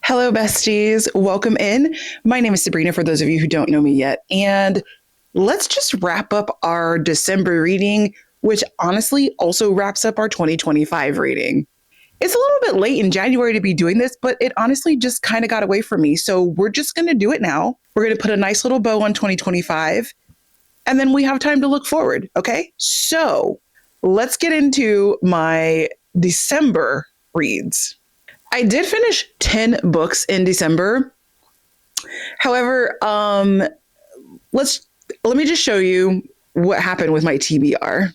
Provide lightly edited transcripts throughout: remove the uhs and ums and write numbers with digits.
Hello, besties. Welcome in. My name is Sabrina, for those of you who don't know me yet. And let's just wrap up our December reading, which honestly also wraps up our 2025 reading. It's a little bit late in January to be doing this, but it honestly just kind of got away from me. So we're just going to do it now. We're going to put a nice little bow on 2025, and then we have time to look forward. Okay. So let's get into my December reads. I did finish 10 books in December. However, let me just show you what happened with my TBR.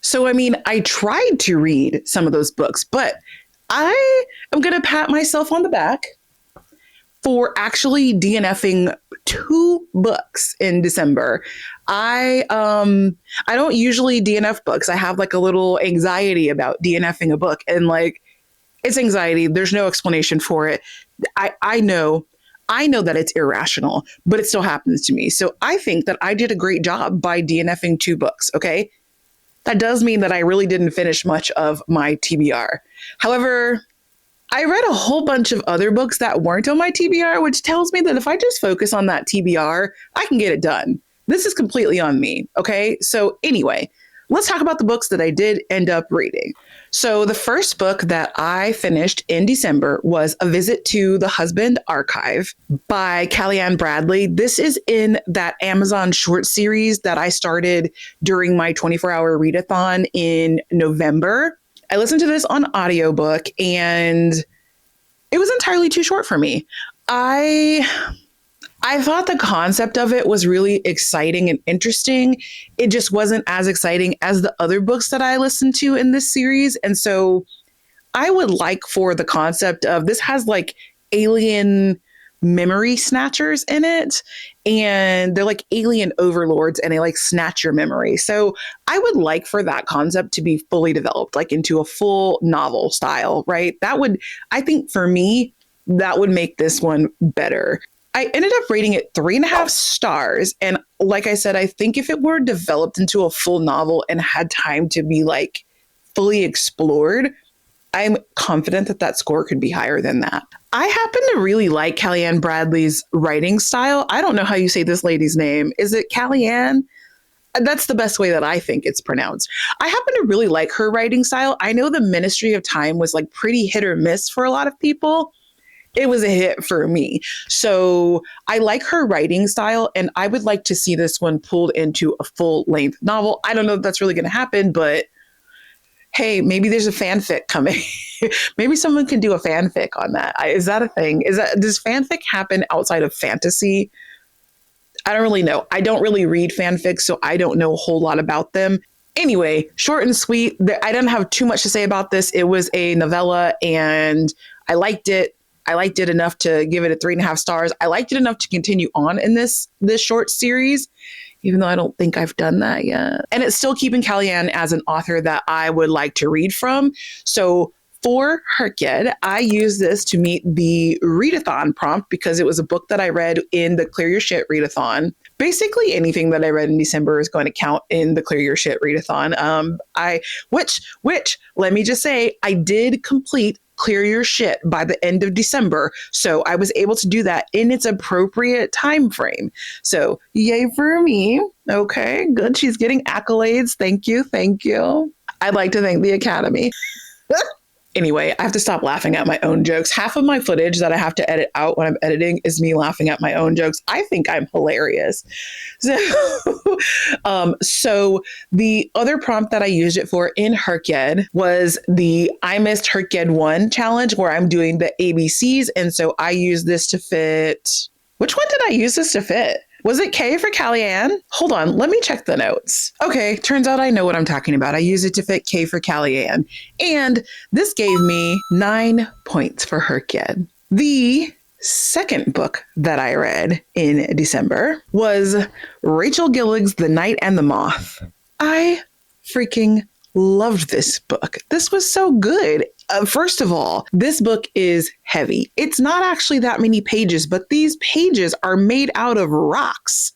So, I tried to read some of those books, but I am going to pat myself on the back for actually DNFing 2 books in December. I don't usually DNF books. I have like a little anxiety about DNFing a book, and like it's anxiety. There's no explanation for it. I know that it's irrational, but it still happens to me. So I think that I did a great job by DNFing 2 books. Okay. That does mean that I really didn't finish much of my TBR. However, I read a whole bunch of other books that weren't on my TBR, which tells me that if I just focus on that TBR, I can get it done. This is completely on me. Okay. So anyway, let's talk about the books that I did end up reading. So the first book that I finished in December was A Visit to the Husband Archive by Kellyanne Bradley. This is in that Amazon short series that I started during my 24-hour readathon in November. I listened to this on audiobook, and it was entirely too short for me. I thought the concept of it was really exciting and interesting. It just wasn't as exciting as the other books that I listened to in this series. And so I would like for the concept of this has like alien memory snatchers in it, and they're like alien overlords, and they like snatch your memory. So I would like for that concept to be fully developed, like into a full novel style, right? I think for me, that would make this one better. I ended up rating it 3.5 stars. And like I said, I think if it were developed into a full novel and had time to be like fully explored, I'm confident that that score could be higher than that. I happen to really like Kellyanne Bradley's writing style. I don't know how you say this lady's name. Is it Kellyanne? That's the best way that I think it's pronounced. I happen to really like her writing style. I know the Ministry of Time was like pretty hit or miss for a lot of people. It was a hit for me. So I like her writing style, and I would like to see this one pulled into a full-length novel. I don't know if that's really going to happen, but hey, maybe there's a fanfic coming. Maybe someone can do a fanfic on that. Is that a thing? Does fanfic happen outside of fantasy? I don't really know. I don't really read fanfics, so I don't know a whole lot about them. Anyway, short and sweet. I don't have too much to say about this. It was a novella, and I liked it. I liked it enough to give it a 3.5 stars. I liked it enough to continue on in this short series, even though I don't think I've done that yet. And it's still keeping Kellyanne as an author that I would like to read from. So for Herked, I used this to meet the readathon prompt because it was a book that I read in the Clear Your Shit readathon. Basically anything that I read in December is going to count in the Clear Your Shit readathon. Which let me just say, I did complete Clear Your Shit by the end of December. So I was able to do that in its appropriate time frame. So yay for me. Okay, good. She's getting accolades. Thank you. Thank you. I'd like to thank the Academy. Anyway, I have to stop laughing at my own jokes. Half of my footage that I have to edit out when I'm editing is me laughing at my own jokes. I think I'm hilarious. So the other prompt that I used it for in Herked was the I Missed Herked 1 challenge, where I'm doing the ABCs. And so I used this to fit. Which one did I use this to fit? Was it K for Kellyanne? Hold on, let me check the notes. Okay, turns out I know what I'm talking about. I use it to fit K for Kellyanne. And this gave me 9 points for Herked. The second book that I read in December was Rachel Gillig's The Night and the Moth. I freaking loved this book. This was so good. First of all, this book is heavy. It's not actually that many pages, but these pages are made out of rocks.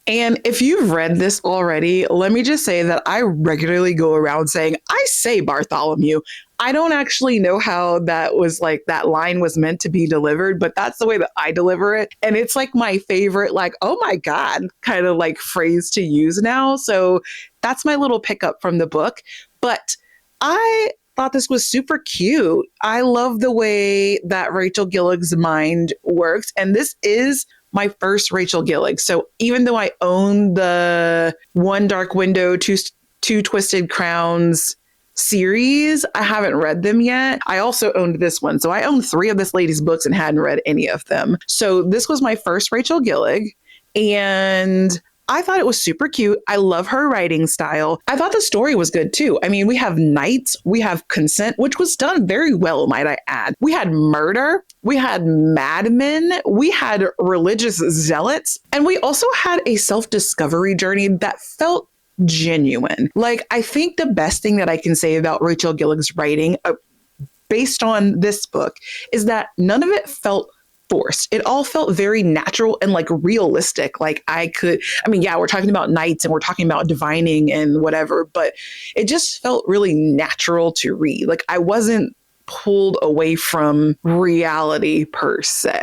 And if you've read this already, let me just say that I regularly go around saying, I say Bartholomew. I don't actually know how that was like that line was meant to be delivered, but that's the way that I deliver it. And it's like my favorite, like, oh my God, kind of like phrase to use now. So that's my little pickup from the book. But I thought this was super cute. I love the way that Rachel Gillig's mind works. And this is my first Rachel Gillig. So even though I own the One Dark Window, Two Twisted Crowns series, I haven't read them yet. I also owned this one. So I owned 3 of this lady's books and hadn't read any of them. So this was my first Rachel Gillig. And I thought it was super cute. I love her writing style. I thought the story was good too. I mean, we have knights, we have consent, which was done very well, might I add. We had murder, we had madmen, we had religious zealots, and we also had a self-discovery journey that felt genuine. Like, I think the best thing that I can say about Rachel Gillig's writing, based on this book, is that none of it felt forced. It all felt very natural and like realistic. Like yeah, we're talking about knights and we're talking about divining and whatever, but it just felt really natural to read. Like I wasn't pulled away from reality per se.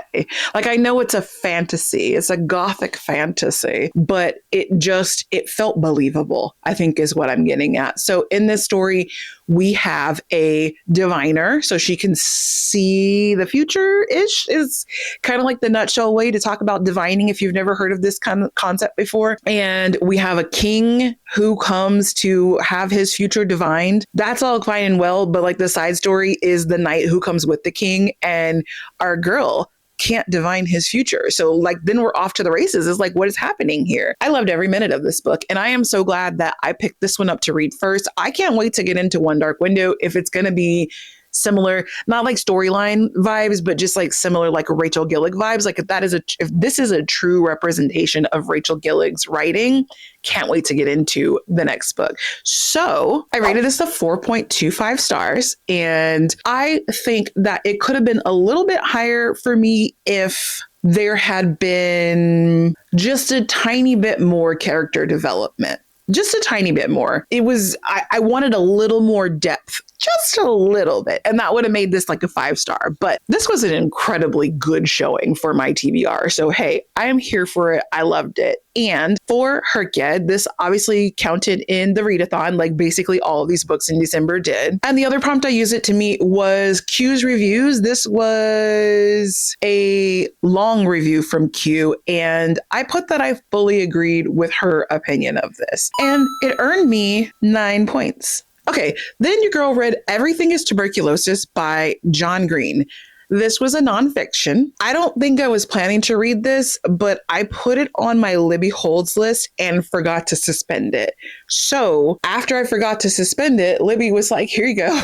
Like I know it's a fantasy, it's a gothic fantasy, but it felt believable, I think is what I'm getting at. So in this story, we have a diviner, so she can see the future-ish, is kind of like the nutshell way to talk about divining if you've never heard of this kind of concept before. And we have a king who comes to have his future divined. That's all fine and well, but like the side story is the knight who comes with the king, and our girl can't divine his future. So like then we're off to the races. It's like, what is happening here? I loved every minute of this book, and I am so glad that I picked this one up to read first. I can't wait to get into One Dark Window if it's going to be similar, not like storyline vibes, but just like similar, like Rachel Gillig vibes. Like if this is a true representation of Rachel Gillig's writing, can't wait to get into the next book. So I rated this a 4.25 stars. And I think that it could have been a little bit higher for me if there had been just a tiny bit more character development. Just a tiny bit more. I wanted a little more depth, just a little bit. And that would have made this like a 5-star. But this was an incredibly good showing for my TBR. So, hey, I am here for it. I loved it. And for Herked, this obviously counted in the readathon, like basically all of these books in December did. And the other prompt I used it to meet was Q's reviews. This was a long review from Q, and I put that I fully agreed with her opinion of this. And it earned me 9 points. Okay, then your girl read Everything is Tuberculosis by John Green. This was a nonfiction. I don't think I was planning to read this, but I put it on my Libby Holds list and forgot to suspend it. So after I forgot to suspend it, Libby was like, here you go.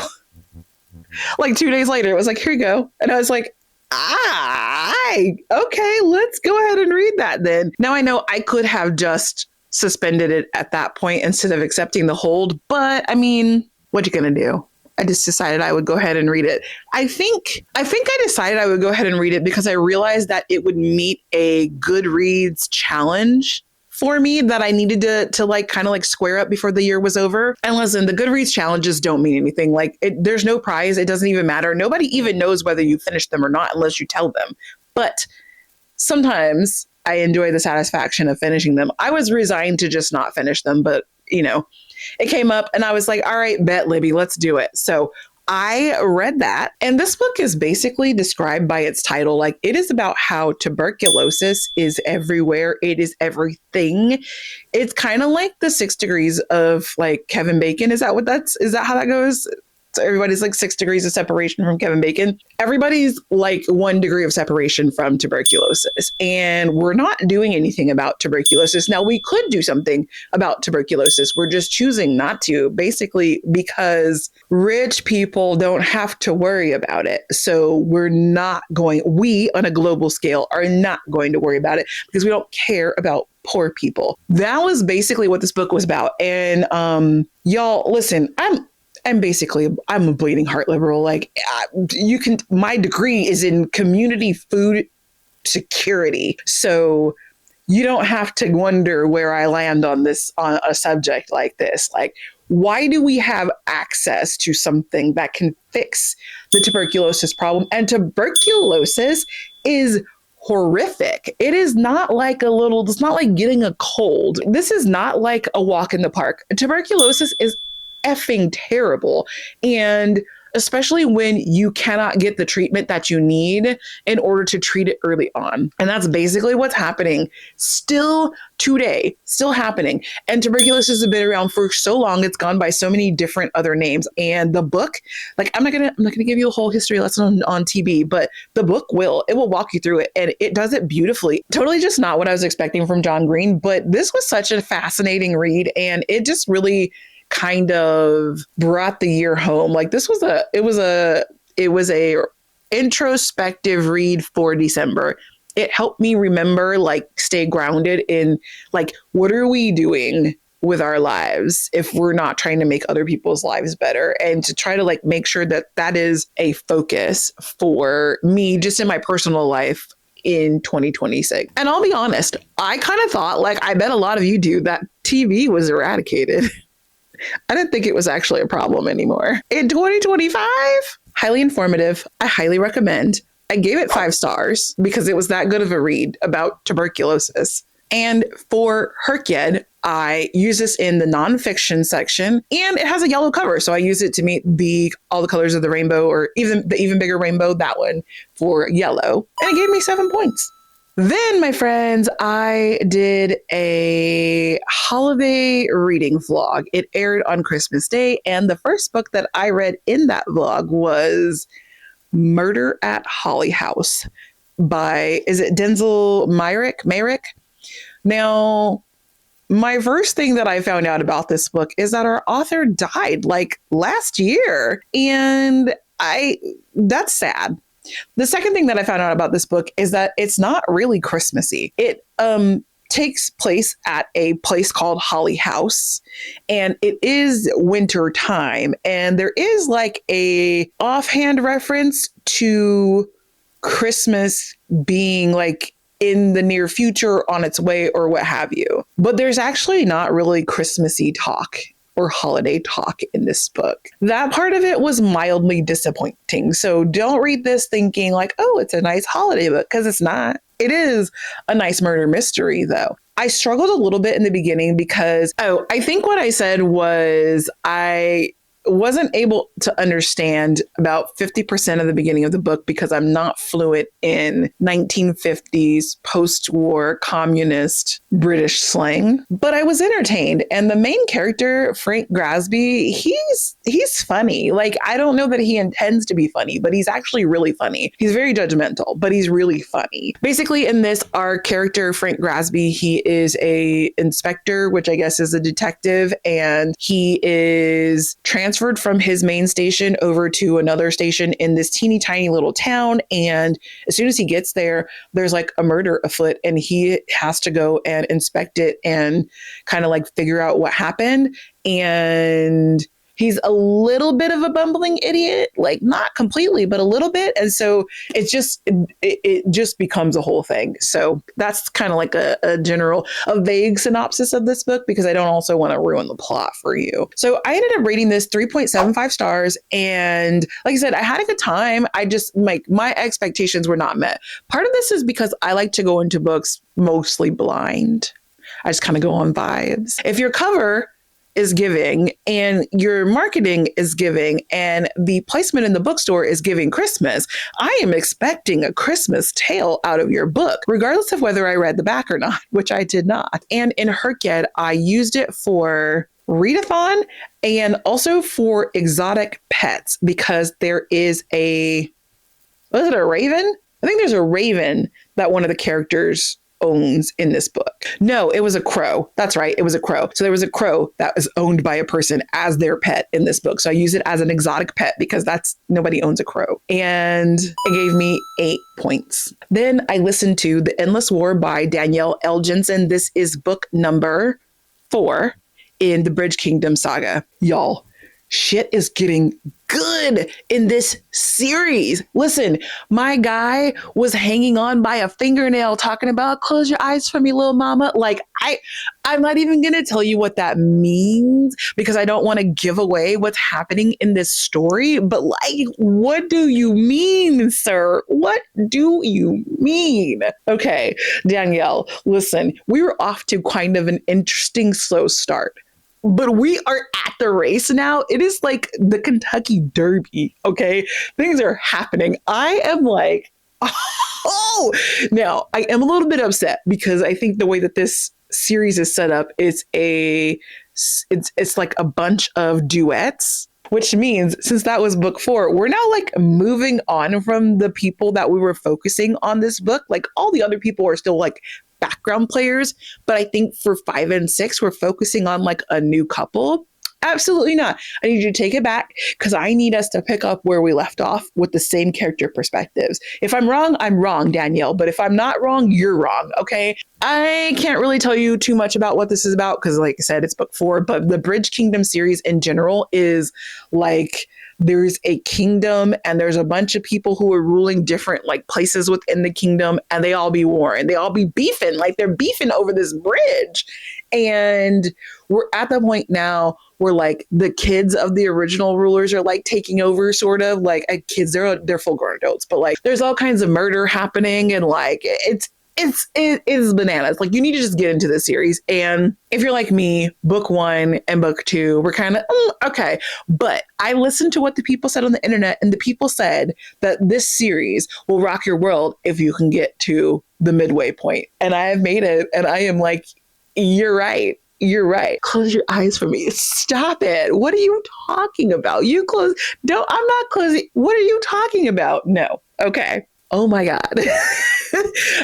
Like 2 days later, it was like, here you go. And I was like, okay, let's go ahead and read that then. Now I know I could have just suspended it at that point instead of accepting the hold, but I mean, what you gonna do? I just decided I would go ahead and read it. I think I decided I would go ahead and read it because I realized that it would meet a Goodreads challenge for me that I needed to like kind of like square up before the year was over. And listen, the Goodreads challenges don't mean anything. Like there's no prize. It doesn't even matter. Nobody even knows whether you finished them or not unless you tell them. But sometimes I enjoy the satisfaction of finishing them. I was resigned to just not finish them, but you know, it came up and I was like, all right, bet Libby, let's do it. So I read that. And this book is basically described by its title. Like it is about how tuberculosis is everywhere. It is everything. It's kind of like the 6 degrees of like Kevin Bacon. Is that how that goes? So everybody's like 6 degrees of separation from Kevin Bacon. Everybody's like 1 degree of separation from tuberculosis. And we're not doing anything about tuberculosis. Now, we could do something about tuberculosis. We're just choosing not to, basically because rich people don't have to worry about it. So we on a global scale are not going to worry about it because we don't care about poor people. That was basically what this book was about. And y'all, listen, I'm a bleeding heart liberal. Like my degree is in community food security. So you don't have to wonder where I land on this, on a subject like this. Like, why do we have access to something that can fix the tuberculosis problem? And tuberculosis is horrific. It is not like it's not like getting a cold. This is not like a walk in the park. Tuberculosis is effing terrible. And especially when you cannot get the treatment that you need in order to treat it early on. And that's basically what's happening still today, still happening. And tuberculosis has been around for so long. It's gone by so many different other names. And the book, like, I'm not gonna give you a whole history lesson on TB, but the book will walk you through it, and it does it beautifully. Totally just not what I was expecting from John Green, but this was such a fascinating read, and it just really kind of brought the year home. Like, this was it was a introspective read for December. It helped me remember, like, stay grounded in, like, what are we doing with our lives if we're not trying to make other people's lives better, and to try to, like, make sure that that is a focus for me just in my personal life in 2026. And I'll be honest, I kind of thought, like, I bet a lot of you do, that TV was eradicated. I didn't think it was actually a problem anymore. In 2025, highly informative. I highly recommend. I gave it 5 stars because it was that good of a read about tuberculosis. And for Herkyed, I use this in the nonfiction section, and it has a yellow cover. So I use it to meet all the colors of the rainbow, or even the even bigger rainbow, that one, for yellow. And it gave me 7 points. Then, my friends, I did a holiday reading vlog. It aired on Christmas Day, and the first book that I read in that vlog was Murder at Holly House by, is it Denzel Myrick? Now, my first thing that I found out about this book is that our author died, like, last year, and that's sad. The second thing that I found out about this book is that it's not really Christmassy. It takes place at a place called Holly House, and it is winter time, and there is, like, a offhand reference to Christmas being, like, in the near future, on its way, or what have you. But there's actually not really Christmassy talk or holiday talk in this book. That part of it was mildly disappointing. So don't read this thinking, like, oh, it's a nice holiday book, because it's not. It is a nice murder mystery, though. I struggled a little bit in the beginning because, I think what I said was I wasn't able to understand about 50% of the beginning of the book because I'm not fluent in 1950s post-war communist British slang, but I was entertained. And the main character, Frank Grasby, he's funny. Like, I don't know that he intends to be funny, but he's actually really funny. He's very judgmental, but he's really funny. Basically, in this, our character, Frank Grasby, he is a inspector, which I guess is a detective, and he is transferred from his main station over to another station in this teeny tiny little town. And as soon as he gets there, there's, like, a murder afoot, and he has to go and inspect it and kind of, like, figure out what happened. And he's a little bit of a bumbling idiot, like, not completely, but a little bit. And so it just becomes a whole thing. So that's kind of like a vague synopsis of this book, because I don't also want to ruin the plot for you. So I ended up rating this 3.75 stars. And like I said, I had a good time. I just, my expectations were not met. Part of this is because I like to go into books mostly blind. I just kind of go on vibes. If your cover is giving and your marketing is giving and the placement in the bookstore is giving Christmas, I am expecting a Christmas tale out of your book, regardless of whether I read the back or not, which I did not. And in Herkyed, I used it for readathon and also for exotic pets, because there is was it a raven? I think there's a raven that one of the characters owns in this book. No, it was a crow. That's right. It was a crow. So there was a crow that was owned by a person as their pet in this book. So I use it as an exotic pet because nobody owns a crow. And it gave me 8 points. Then I listened to The Endless War by Danielle L. Jensen. This is book number 4 in the Bridge Kingdom saga. Y'all, shit is getting good in this series. Listen, my guy was hanging on by a fingernail talking about close your eyes for me, little mama. Like I'm not even going to tell you what that means because I don't want to give away what's happening in this story, but like what do you mean, sir? What do you mean? Okay, Danielle, listen, we were off to kind of an interesting slow start. But we are at the race now. It is like the Kentucky Derby. Okay. Things are happening. I am like, oh, now I am a little bit upset because I think the way that this series is set up is it's like a bunch of duets, which means since that was book 4, we're now like moving on from the people that we were focusing on this book. Like all the other people are still like background players, but I think for 5 and 6, we're focusing on like a new couple. Absolutely not. I need you to take it back because I need us to pick up where we left off with the same character perspectives. If I'm wrong, Danielle, but if I'm not wrong, you're wrong. Okay. I can't really tell you too much about what this is about because, like I said, it's book 4, but the Bridge Kingdom series in general is like there's a kingdom and there's a bunch of people who are ruling different like places within the kingdom and they all be warring. They all be beefing, like they're beefing over this bridge. And we're at the point now where like the kids of the original rulers are like taking over sort of like kids, they're full grown adults, but like there's all kinds of murder happening and like it is bananas. Like you need to just get into this series. And if you're like me, book 1 and book 2, we're kind of okay. But I listened to what the people said on the internet, and the people said that this series will rock your world if you can get to the midway point. And I have made it, and I am like, you're right. You're right. Close your eyes for me. Stop it. What are you talking about? I'm not closing. What are you talking about? No. Okay. Oh my God.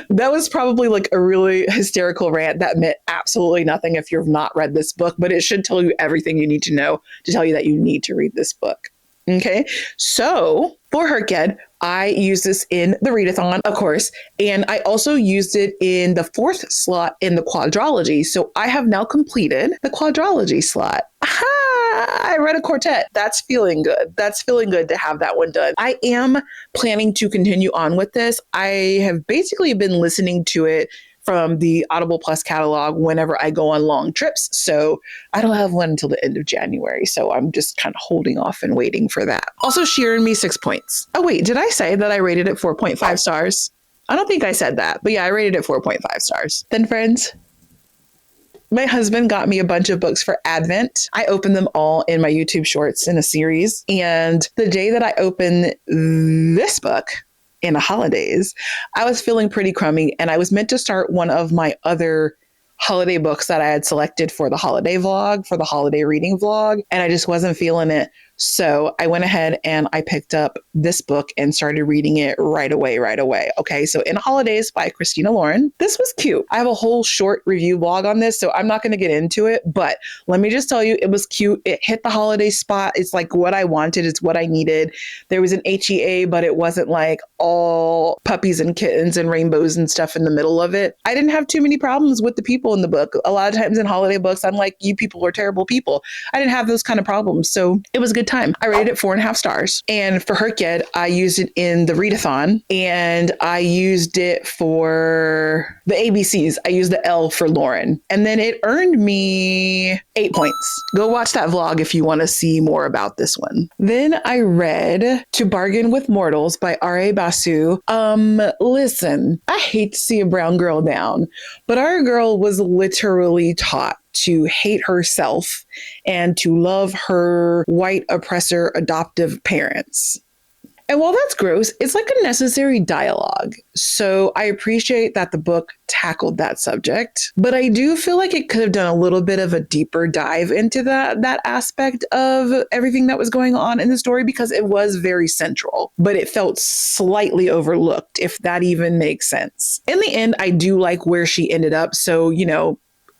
That was probably like a really hysterical rant that meant absolutely nothing if you've not read this book, but it should tell you everything you need to know to tell you that you need to read this book. Okay. So for Herked, I used this in the readathon, of course, and I also used it in the 4th slot in the quadrology. So I have now completed the quadrology slot. Aha! I read a quartet. That's feeling good. That's feeling good to have that one done. I am planning to continue on with this. I have basically been listening to it from the Audible Plus catalog whenever I go on long trips. So I don't have one until the end of January. So I'm just kind of holding off and waiting for that. Also, she earned me 6 points. Oh, wait, did I say that I rated it 4.5 stars? I don't think I said that, but yeah, I rated it 4.5 stars. Then friends, my husband got me a bunch of books for Advent. I opened them all in my YouTube shorts in a series. And the day that I opened this book, in the holidays, I was feeling pretty crummy and I was meant to start one of my other holiday books that I had selected for the holiday vlog, for the holiday reading vlog, and I just wasn't feeling it. So I went ahead and I picked up this book and started reading it right away. Okay, so In Holidays by Christina Lauren. This was cute. I have a whole short review blog on this, so I'm not going to get into it, but let me just tell you, it was cute. It hit the holiday spot. It's like what I wanted. It's what I needed. There was an HEA, but it wasn't like all puppies and kittens and rainbows and stuff in the middle of it. I didn't have too many problems with the people in the book. A lot of times in holiday books, I'm like, you people are terrible people. I didn't have those kind of problems. So it was a good time. I rated it 4.5 stars. And for Herked, I used it in the readathon and I used it for the ABCs. I used the L for Lauren. And then it earned me 8 points. Go watch that vlog if you want to see more about this one. Then I read To Bargain with Mortals by R.A. Basu. Listen, I hate to see a brown girl down, but our girl was literally taught to hate herself and to love her white oppressor adoptive parents. And while that's gross, it's like a necessary dialogue. So I appreciate that the book tackled that subject, but I do feel like it could have done a little bit of a deeper dive into that aspect of everything that was going on in the story because it was very central, but it felt slightly overlooked, if that even makes sense. In the end, I do like where she ended up. So,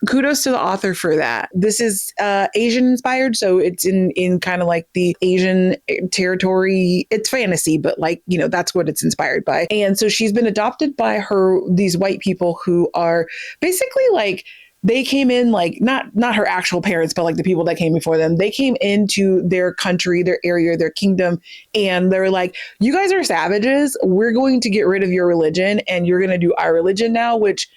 kudos to the author for that. This is Asian inspired, so it's in kind of like the Asian territory. It's fantasy, but that's what it's inspired by. And so she's been adopted by these white people who are basically like they came in like not her actual parents, but like the people that came before them. They came into their country, their area, their kingdom, and they're like, you guys are savages. We're going to get rid of your religion and you're going to do our religion now, which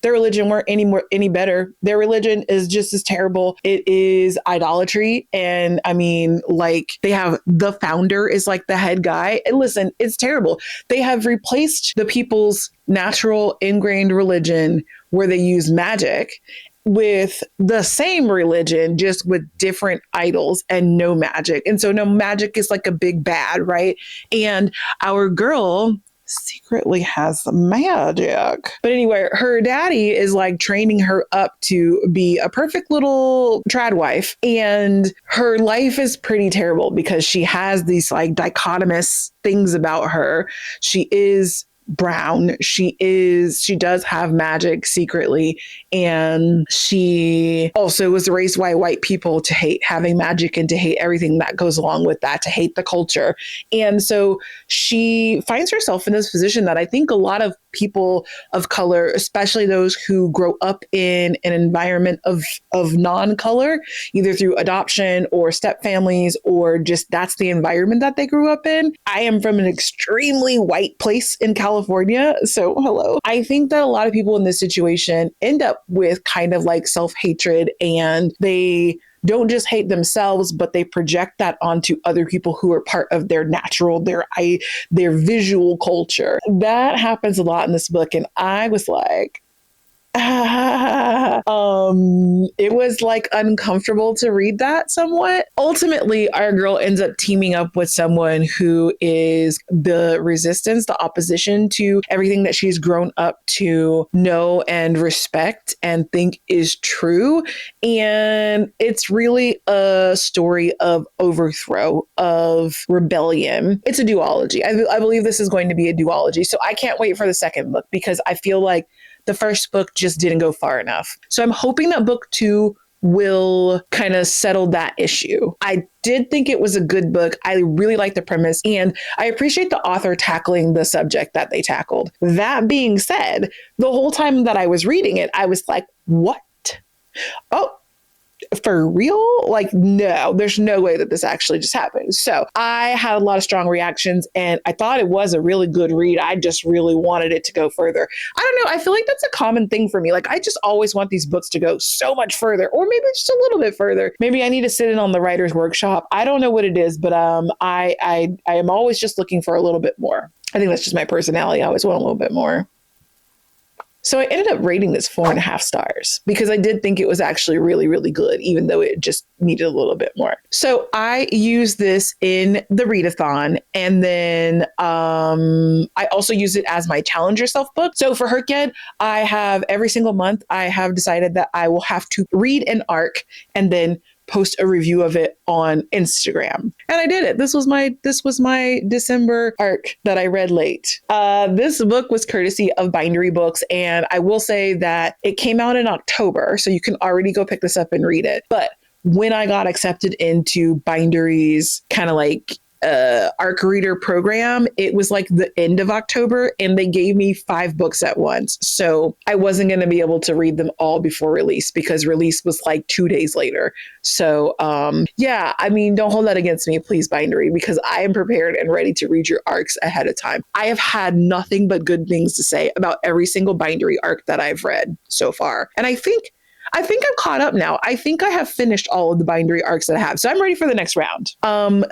their religion weren't any better. Their religion is just as terrible. It is idolatry. And I mean, like they have the founder is like the head guy. And listen, it's terrible. They have replaced the people's natural ingrained religion where they use magic with the same religion, just with different idols and no magic. And so no magic is like a big bad, right? And our girl secretly has magic. But anyway, her daddy is like training her up to be a perfect little trad wife. And her life is pretty terrible because she has these like dichotomous things about her. She is brown. She does have magic secretly. And she also was raised by white people to hate having magic and to hate everything that goes along with that, to hate the culture. And so she finds herself in this position that I think a lot of people of color, especially those who grow up in an environment of non-color, either through adoption or step families, or just that's the environment that they grew up in. I am from an extremely white place in California. So hello. I think that a lot of people in this situation end up with kind of like self-hatred, and they don't just hate themselves, but they project that onto other people who are part of their natural, their visual culture. That happens a lot in this book. And I was like, it was like uncomfortable to read that somewhat. Ultimately, our girl ends up teaming up with someone who is the resistance, the opposition to everything that she's grown up to know and respect and think is true. And it's really a story of overthrow, of rebellion. It's a duology. I believe this is going to be a duology. So I can't wait for the second book because I feel like the first book just didn't go far enough. So I'm hoping that book 2 will kind of settle that issue. I did think it was a good book. I really like the premise, and I appreciate the author tackling the subject that they tackled. That being said, the whole time that I was reading it, I was like, what? Oh, for real? Like, no, there's no way that this actually just happened. So I had a lot of strong reactions, and I thought it was a really good read. I just really wanted it to go further. I don't know. I feel like that's a common thing for me. Like, I just always want these books to go so much further, or maybe just a little bit further. Maybe I need to sit in on the writer's workshop. I don't know what it is, but I am always just looking for a little bit more. I think that's just my personality. I always want a little bit more. So I ended up rating this 4.5 stars because I did think it was actually really, really good, even though it just needed a little bit more. So I used this in the readathon, and then I also use it as my challenge yourself book. So for Herked, I have every single month, I have decided that I will have to read an arc and then post a review of it on Instagram. And I did it. This was my December arc that I read late. This book was courtesy of Bindery Books, and I will say that it came out in October, so you can already go pick this up and read it. But when I got accepted into Bindery's kind of like arc reader program, it was like the end of October, and they gave me 5 books at once. So I wasn't going to be able to read them all before release because release was like 2 days later. So yeah, I mean, don't hold that against me, please, Bindery, because I am prepared and ready to read your arcs ahead of time. I have had nothing but good things to say about every single Bindery arc that I've read so far. And I think I'm caught up now. I think I have finished all of the Bindery arcs that I have. So I'm ready for the next round.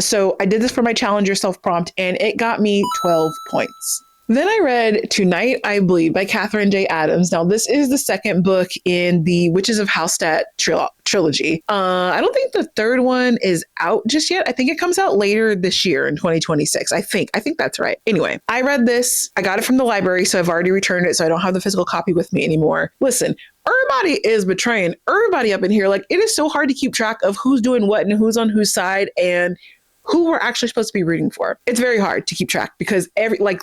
So I did this for my Challenge Yourself prompt, and it got me 12 points. Then I read Tonight I Bleed by Catherine J. Adams. Now, this is the second book in the Witches of Hallstatt trilogy. I don't think the third one is out just yet. I think it comes out later this year in 2026. I think that's right. Anyway, I read this. I got it from the library, so I've already returned it, so I don't have the physical copy with me anymore. Listen, everybody is betraying everybody up in here. Like, it is so hard to keep track of who's doing what and who's on whose side and who we're actually supposed to be rooting for. It's very hard to keep track because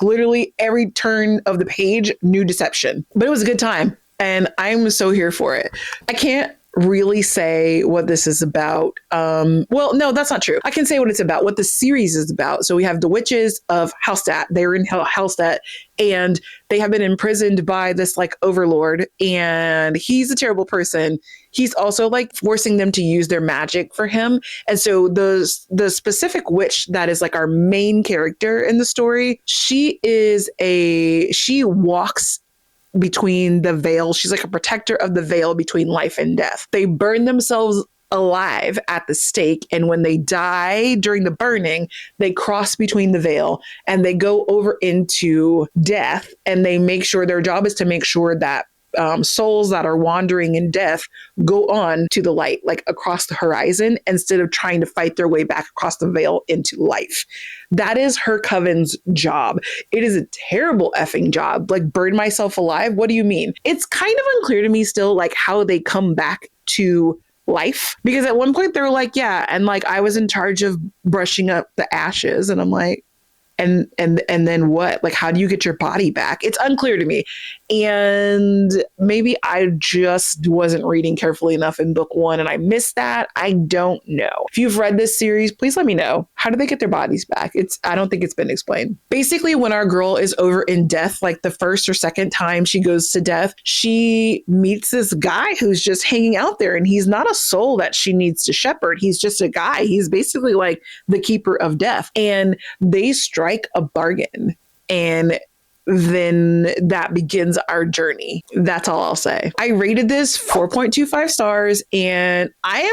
literally every turn of the page, new deception. But it was a good time, and I'm so here for it. I can't really say what this is about. Well, no, that's not true. I can say what it's about, what the series is about. So we have the witches of Hallstatt. They're in Hallstatt, and they have been imprisoned by this like overlord, and he's a terrible person. He's also like forcing them to use their magic for him. And so the specific witch that is like our main character in the story, she walks between the veil. She's like a protector of the veil between life and death. They burn themselves alive at the stake. And when they die during the burning, they cross between the veil and they go over into death. And they make sure their job is to make sure that souls that are wandering in death go on to the light, like across the horizon, instead of trying to fight their way back across the veil into life. That is her coven's job. It is a terrible effing job. Like, burn myself alive? What do you mean? It's kind of unclear to me still, like, how they come back to life. Because at one point they were like, yeah, and like I was in charge of brushing up the ashes. And I'm like, and then what? Like, how do you get your body back? It's unclear to me. And maybe I just wasn't reading carefully enough in book one and I missed that. I don't know. If you've read this series, please let me know. How do they get their bodies back? I don't think it's been explained. Basically, when our girl is over in death, like the first or second time she goes to death, she meets this guy who's just hanging out there, and he's not a soul that she needs to shepherd. He's just a guy. He's basically like the keeper of death. And they strike a bargain. And then that begins our journey. That's all I'll say. I rated this 4.25 stars, and I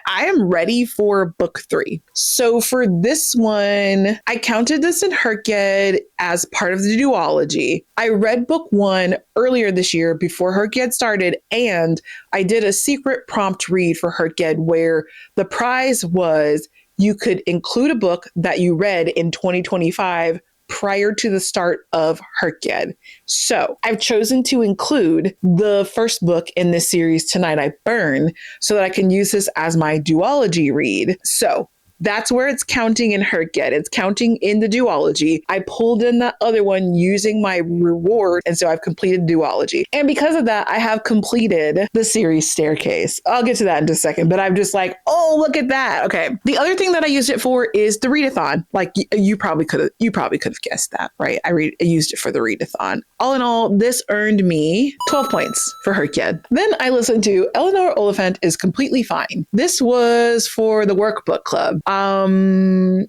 am ready for book 3. So for this one, I counted this in Herked as part of the duology. I read book 1 earlier this year before Herked started, and I did a secret prompt read for Herked where the prize was you could include a book that you read in 2025 prior to the start of Herked. So I've chosen to include the first book in this series, Tonight I Burn, so that I can use this as my duology read. So that's where it's counting in Herked. It's counting in the duology. I pulled in that other one using my reward, and so I've completed duology. And because of that, I have completed the series Staircase. I'll get to that in just a second, but I'm just like, oh, look at that. Okay. The other thing that I used it for is the readathon. Like you probably could have guessed that, right? I used it for the readathon. All in all, this earned me 12 points for Herked. Then I listened to Eleanor Oliphant is Completely Fine. This was for the workbook club. Eleanor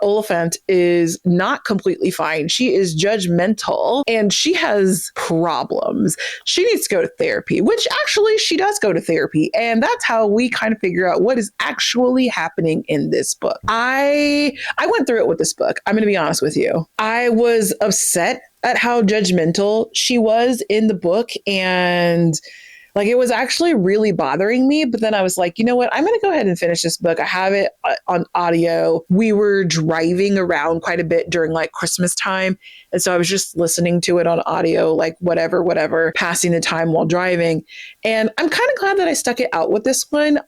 Oliphant is not completely fine. She is judgmental and she has problems. She needs to go to therapy, which actually she does go to therapy. And that's how we kind of figure out what is actually happening in this book. I went through it with this book. I'm going to be honest with you. I was upset at how judgmental she was in the book, and like, it was actually really bothering me. But then I was like, you know what? I'm going to go ahead and finish this book. I have it on audio. We were driving around quite a bit during like Christmas time. And so I was just listening to it on audio, like whatever, passing the time while driving. And I'm kind of glad that I stuck it out with this one,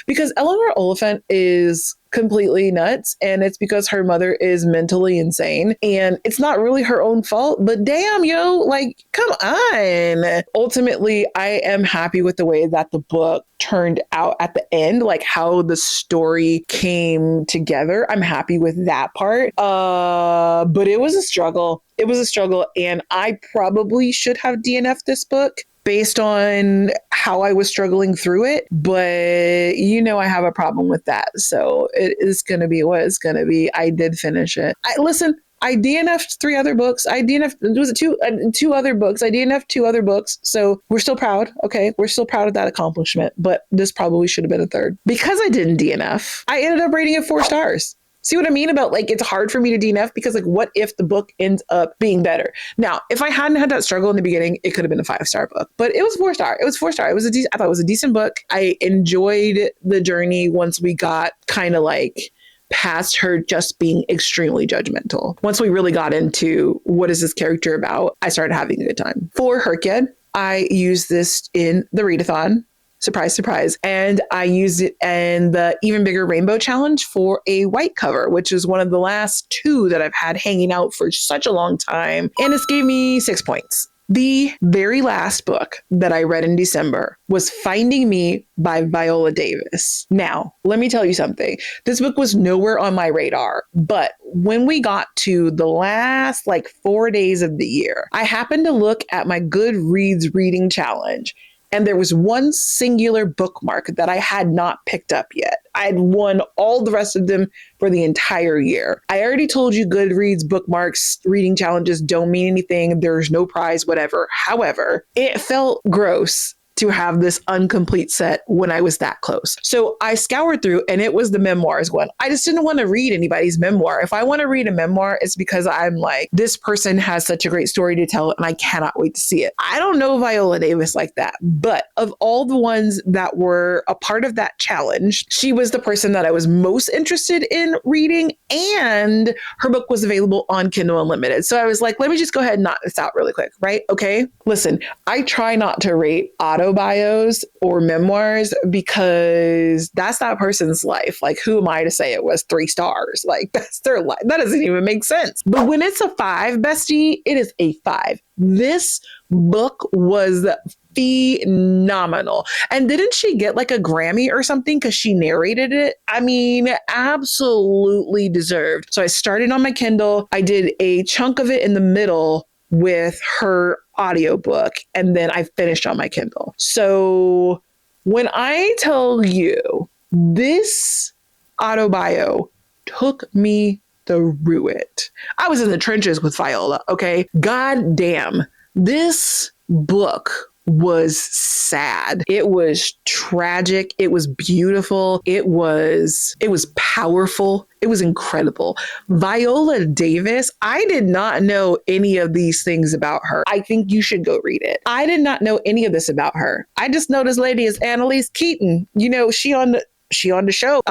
because Eleanor Oliphant is completely nuts, and it's because her mother is mentally insane, and it's not really her own fault, but damn, like, come on. Ultimately, I am happy with the way that the book turned out at the end, like how the story came together. I'm happy with that part. But it was a struggle. It was a struggle, and I probably should have DNF'd this book based on how I was struggling through it. But, I have a problem with that. So it is going to be what it's going to be. I did finish it. I DNF'd 3 other books. Was it two other books? I DNF'd 2 other books. So we're still proud. Okay. We're still proud of that accomplishment, but this probably should have been a 3rd. Because I didn't DNF, I ended up rating it 4 stars. See what I mean about, like, it's hard for me to DNF because, like, what if the book ends up being better? Now, if I hadn't had that struggle in the beginning, it could have been a 5-star book, but it was 4-star. It was 4-star. I thought it was a decent book. I enjoyed the journey once we got kind of like past her just being extremely judgmental. Once we really got into what is this character about, I started having a good time. For Herked, I used this in the readathon. Surprise, surprise. And I used it in the Even Bigger Rainbow Challenge for a white cover, which is one of the last 2 that I've had hanging out for such a long time. And it's gave me 6 points. The very last book that I read in December was Finding Me by Viola Davis. Now, let me tell you something. This book was nowhere on my radar, but when we got to the last 4 days of the year, I happened to look at my Goodreads reading challenge. And there was one singular bookmark that I had not picked up yet. I had won all the rest of them for the entire year. I already told you Goodreads bookmarks, reading challenges don't mean anything. There's no prize, whatever. However, it felt gross to have this incomplete set when I was that close. So I scoured through and it was the memoirs one. I just didn't want to read anybody's memoir. If I want to read a memoir, it's because I'm like, this person has such a great story to tell and I cannot wait to see it. I don't know Viola Davis like that, but of all the ones that were a part of that challenge, she was the person that I was most interested in reading, and her book was available on Kindle Unlimited. So I was like, let me just go ahead and knock this out really quick, right? Okay. Listen, I try not to rate bios or memoirs because that's that person's life. Like, who am I to say it was 3 stars? Like, that's their life. That doesn't even make sense. But when it's a 5, bestie, it is a 5. This book was phenomenal. And didn't she get a Grammy or something because she narrated it? I mean, absolutely deserved. So I started on my Kindle. I did a chunk of it in the middle with her audiobook, and then I finished on my Kindle. So when I tell you this autobio took me through it, I was in the trenches with Viola, okay? God damn, this book was sad. It was tragic. It was beautiful. It was powerful. It was incredible. Viola Davis, I did not know any of these things about her. I think you should go read it. I did not know any of this about her. I just know this lady is Annalise Keaton. You know, she on the show,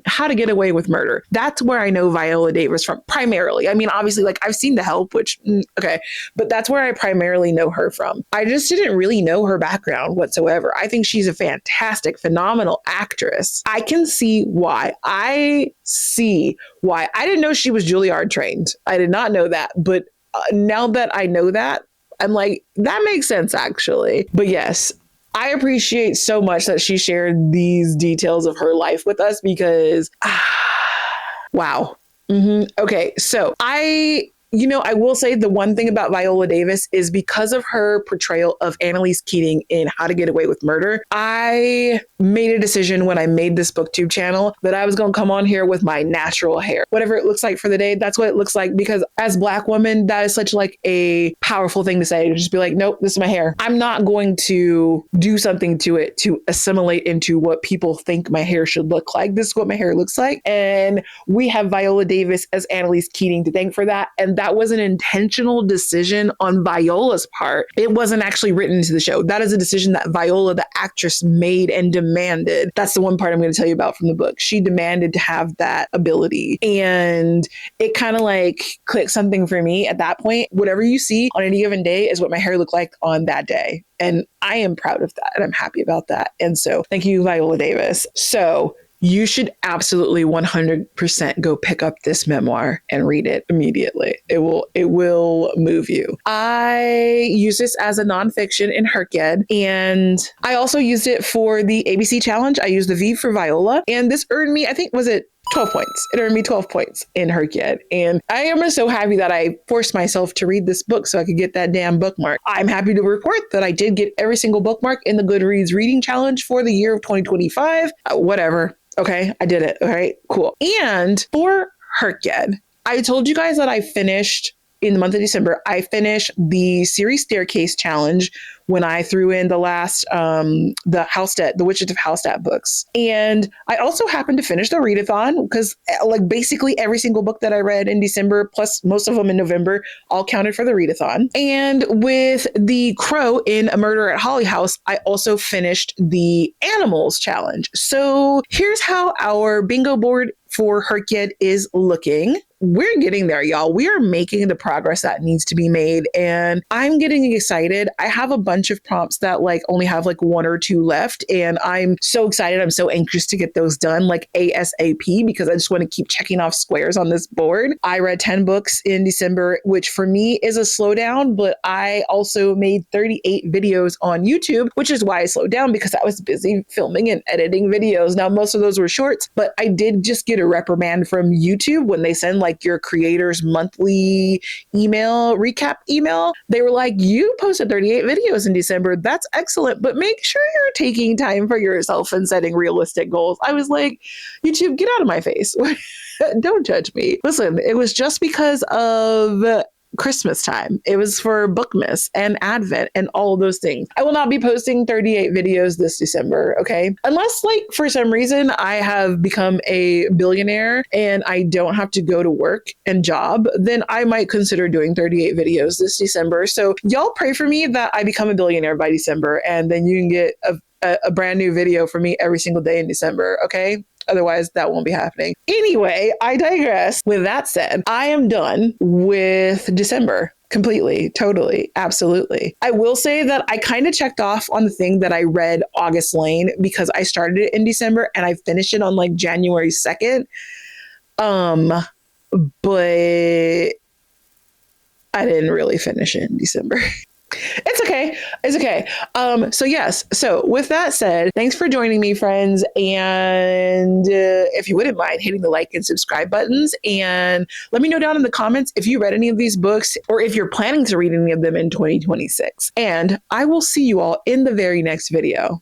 How to Get Away with Murder. That's where I know Viola Davis from primarily. I mean, obviously, I've seen The Help, which, okay, but that's where I primarily know her from. I just didn't really know her background whatsoever. I think she's a fantastic, phenomenal actress. I can see why. I didn't know she was Juilliard trained. I did not know that. But now that I know that, I'm like, that makes sense, actually. But yes, I appreciate so much that she shared these details of her life with us because, wow. Okay, so I will say the one thing about Viola Davis is because of her portrayal of Annalise Keating in How to Get Away with Murder, I made a decision when I made this booktube channel that I was going to come on here with my natural hair. Whatever it looks like for the day, that's what it looks like, because as Black woman, that is such a powerful thing to say, to just be like, nope, this is my hair. I'm not going to do something to it to assimilate into what people think my hair should look like. This is what my hair looks like. And we have Viola Davis as Annalise Keating to thank for that. And that was an intentional decision on Viola's part. It wasn't actually written into the show. That is a decision that Viola, the actress, made and demanded. That's the one part I'm going to tell you about from the book. She demanded to have that ability. And it kind of clicked something for me at that point. Whatever you see on any given day is what my hair looked like on that day. And I am proud of that. And I'm happy about that. And so thank you, Viola Davis. So you should absolutely 100% go pick up this memoir and read it immediately. It will move you. I use this as a nonfiction in Herked, and I also used it for the ABC challenge. I used the V for Viola, and this earned me, I think, was it 12 points. It earned me 12 points in Herked. And I am just so happy that I forced myself to read this book so I could get that damn bookmark. I'm happy to report that I did get every single bookmark in the Goodreads reading challenge for the year of 2025. Whatever. Okay, I did it. All right, cool. And for Herked, I told you guys that I finished in the month of December. I finished the series Staircase challenge when I threw in the last, the Witches of Hallstatt books. And I also happened to finish the readathon because basically every single book that I read in December, plus most of them in November, all counted for the readathon. And with the Crow in A Murder at Holly House, I also finished the Animals challenge. So here's how our bingo board for Herked is looking. We're getting there, y'all. We are making the progress that needs to be made, and I'm getting excited. I have a bunch bunch of prompts that like only have like one or two left. And I'm so excited. I'm so anxious to get those done like ASAP because I just want to keep checking off squares on this board. I read 10 books in December, which for me is a slowdown, but I also made 38 videos on YouTube, which is why I slowed down because I was busy filming and editing videos. Now, most of those were shorts, but I did just get a reprimand from YouTube when they send like your creators monthly email, recap email. They were like, you posted 38 videos in December. That's excellent, but make sure you're taking time for yourself and setting realistic goals. I was like, YouTube, get out of my face. Don't judge me. Listen, it was just because of Christmas time. It was for Bookmas and Advent and all of those things. I will not be posting 38 videos this December, okay? Unless, like, for some reason I have become a billionaire and I don't have to go to work and job, then I might consider doing 38 videos this December. So y'all pray for me that I become a billionaire by December, and then you can get a brand new video from me every single day in December, okay? Otherwise, that won't be happening. Anyway, I digress. With that said, I am done with December completely, totally, absolutely. I will say that I kind of checked off on the thing that I read August Lane because I started it in December and I finished it on like January 2nd. But I didn't really finish it in December. It's okay. It's okay. So yes. So with that said, thanks for joining me, friends. And if you wouldn't mind hitting the like and subscribe buttons, and let me know down in the comments if you read any of these books or if you're planning to read any of them in 2026. And I will see you all in the very next video.